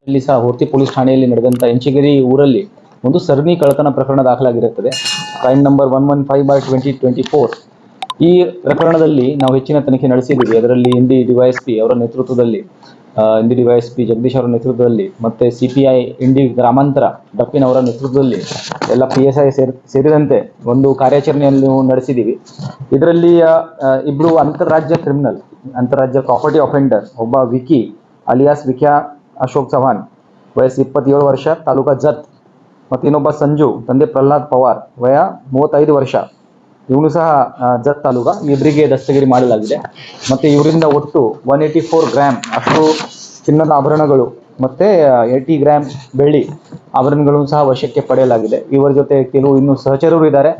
ಇಲ್ಲಿ ಸಹ ಹೊರ್ತಿ ಪೊಲೀಸ್ ಠಾಣೆಯಲ್ಲಿ ನಡೆದಂಥ ಎಂಚಿಗೇರಿ ಊರಲ್ಲಿ ಒಂದು ಸರಣಿ ಕಳ್ಳತನ ಪ್ರಕರಣ ದಾಖಲಾಗಿರುತ್ತದೆ. Crime number 115/2024. ಈ ಪ್ರಕರಣದಲ್ಲಿ ನಾವು ಹೆಚ್ಚಿನ ತನಿಖೆ ನಡೆಸಿದ್ದೀವಿ. ಅದರಲ್ಲಿ ಇಂಡಿ ಡಿವೈಎಸ್ಪಿ ಅವರ ನೇತೃತ್ವದಲ್ಲಿ, ಇಂಡಿ ಡಿವೈಎಸ್ಪಿ ಜಗದೀಶ್ ಅವರ ನೇತೃತ್ವದಲ್ಲಿ, ಮತ್ತೆ CPI ಇಂಡಿ ಗ್ರಾಮಾಂತರ ಡಪ್ಪಿನ್ ಅವರ ನೇತೃತ್ವದಲ್ಲಿ ಎಲ್ಲ PSI ಸೇರಿದಂತೆ ಒಂದು ಕಾರ್ಯಾಚರಣೆಯನ್ನು ನಡೆಸಿದ್ದೀವಿ. ಇದರಲ್ಲಿ ಇಬ್ಬರು ಅಂತಾರಾಜ್ಯ ಪ್ರಾಪರ್ಟಿ ಅಫೆಂಡರ್, ಒಬ್ಬ ವಿಕಿ ಅಲಿಯಾಸ್ ವಿಕ್ಯಾ ಅಶೋಕ್ ಚವಾಣ್, ವಯಸ್ಸು 27 ವರ್ಷ, ತಾಲೂಕಾ ಜತ್, ಮತ್ತು ಇನ್ನೊಬ್ಬ ಸಂಜು, ತಂದೆ ಪ್ರಹ್ಲಾದ್ ಪವಾರ್, ವಯ 35 ವರ್ಷ, ಇವನು ಸಹ ಜತ್ ತಾಲೂಕಾ. ಇಬ್ಬರಿಗೆ ದಸ್ತಗಿರಿ ಮಾಡಲಾಗಿದೆ. ಮತ್ತು ಇವರಿಂದ ಒಟ್ಟು 184 ಗ್ರಾಮ್ ಅಷ್ಟು ಚಿನ್ನದ ಆಭರಣಗಳು ಮತ್ತು 80 ಗ್ರಾಮ್ ಬೆಳ್ಳಿ ಆಭರಣಗಳನ್ನು ಸಹ ವಶಕ್ಕೆ ಪಡೆಯಲಾಗಿದೆ. ಇವರ ಜೊತೆ ಕೆಲವು ಇನ್ನು ಸಹಚರರು ಇದ್ದಾರೆ,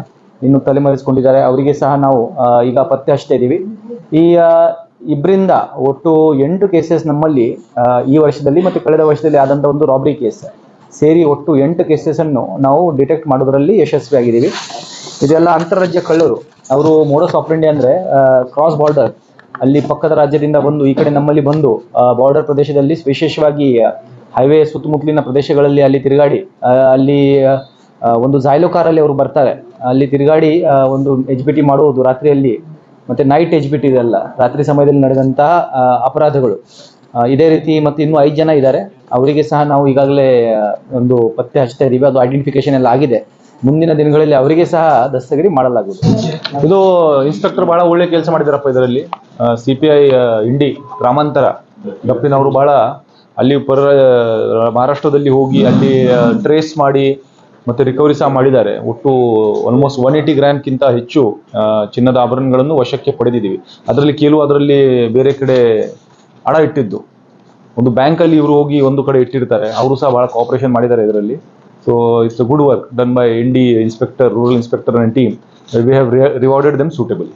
ಇನ್ನು ತಲೆಮರೆಸಿಕೊಂಡಿದ್ದಾರೆ. ಅವರಿಗೆ ಸಹ ನಾವು ಈಗ ಪತ್ತೆ ಹಚ್ತಾ ಇದ್ದೀವಿ. ಈ ಇಬ್ಬರಿಂದ ಒಟ್ಟು 8 ಕೇಸಸ್ ನಮ್ಮಲ್ಲಿ ಈ ವರ್ಷದಲ್ಲಿ ಮತ್ತು ಕಳೆದ ವರ್ಷದಲ್ಲಿ ಆದಂಥ ಒಂದು ರಾಬರಿ ಕೇಸ್ ಸೇರಿ ಒಟ್ಟು 8 ಕೇಸಸ್ಸನ್ನು ನಾವು ಡಿಟೆಕ್ಟ್ ಮಾಡೋದರಲ್ಲಿ ಯಶಸ್ವಿಯಾಗಿದ್ದೀವಿ. ಇದೆಲ್ಲ ಅಂತಾರಾಜ್ಯ ಕಳ್ಳರು. ಅವರು ಮೋಡಸ್ ಆಪರೆಂಡಿ ಅಂದರೆ ಕ್ರಾಸ್ ಬಾರ್ಡರ್, ಅಲ್ಲಿ ಪಕ್ಕದ ರಾಜ್ಯದಿಂದ ಬಂದು ಈ ಕಡೆ ನಮ್ಮಲ್ಲಿ ಬಂದು ಬಾರ್ಡರ್ ಪ್ರದೇಶದಲ್ಲಿ ವಿಶೇಷವಾಗಿ ಹೈವೇ ಸುತ್ತಮುತ್ತಲಿನ ಪ್ರದೇಶಗಳಲ್ಲಿ ಅಲ್ಲಿ ತಿರುಗಾಡಿ, ಅಲ್ಲಿ ಒಂದು ಝೈಲೋ ಕಾರಲ್ಲಿ ಅವರು ಬರ್ತಾರೆ, ಅಲ್ಲಿ ತಿರುಗಾಡಿ ಒಂದು HBT ಮಾಡುವುದು ರಾತ್ರಿಯಲ್ಲಿ, ಮತ್ತು ನೈಟ್ HBT ಇದೆಲ್ಲ ರಾತ್ರಿ ಸಮಯದಲ್ಲಿ ನಡೆದಂತಹ ಅಪರಾಧಗಳು. ಇದೇ ರೀತಿ ಮತ್ತು ಇನ್ನೂ 5 ಜನ ಇದ್ದಾರೆ. ಅವರಿಗೆ ಸಹ ನಾವು ಈಗಾಗಲೇ ಒಂದು ಪತ್ತೆ ಹಚ್ತಾ ಇದ್ದೀವಿ. ಅದು ಐಡೆಂಟಿಫಿಕೇಶನ್ ಎಲ್ಲ ಆಗಿದೆ. ಮುಂದಿನ ದಿನಗಳಲ್ಲಿ ಅವರಿಗೆ ಸಹ ದಸ್ತಗಿರಿ ಮಾಡಲಾಗುವುದು. ಇದು ಇನ್ಸ್ಪೆಕ್ಟರ್ ಬಹಳ ಒಳ್ಳೆ ಕೆಲಸ ಮಾಡಿದಾರಪ್ಪ. ಇದರಲ್ಲಿ CPI ಇಂಡಿ ಗ್ರಾಮಾಂತರ ಡಪ್ಪಿನವರು ಬಹಳ ಅಲ್ಲಿ ಮಹಾರಾಷ್ಟ್ರದಲ್ಲಿ ಹೋಗಿ ಅಲ್ಲಿ ಟ್ರೇಸ್ ಮಾಡಿ ಮತ್ತು ರಿಕವರಿ ಸಹ ಮಾಡಿದ್ದಾರೆ. ಒಟ್ಟು ಆಲ್ಮೋಸ್ಟ್ 180 ಗ್ರಾಮ್ಗಿಂತ ಹೆಚ್ಚು ಚಿನ್ನದ ಆಭರಣಗಳನ್ನು ವಶಕ್ಕೆ ಪಡೆದಿದ್ದೀವಿ. ಅದರಲ್ಲಿ ಬೇರೆ ಕಡೆ ಹಣ ಇಟ್ಟಿದ್ದು ಒಂದು ಬ್ಯಾಂಕಲ್ಲಿ ಇವರು ಹೋಗಿ ಒಂದು ಕಡೆ ಇಟ್ಟಿರ್ತಾರೆ. ಅವರು ಸಹ ಬಹಳ ಕೋಆಪರೇಷನ್ ಮಾಡಿದ್ದಾರೆ ಇದರಲ್ಲಿ. So it's a good work done by ಇಂಡಿ inspector, rural inspector and team. We have rewarded them ಸೂಟೇಬಲಿ.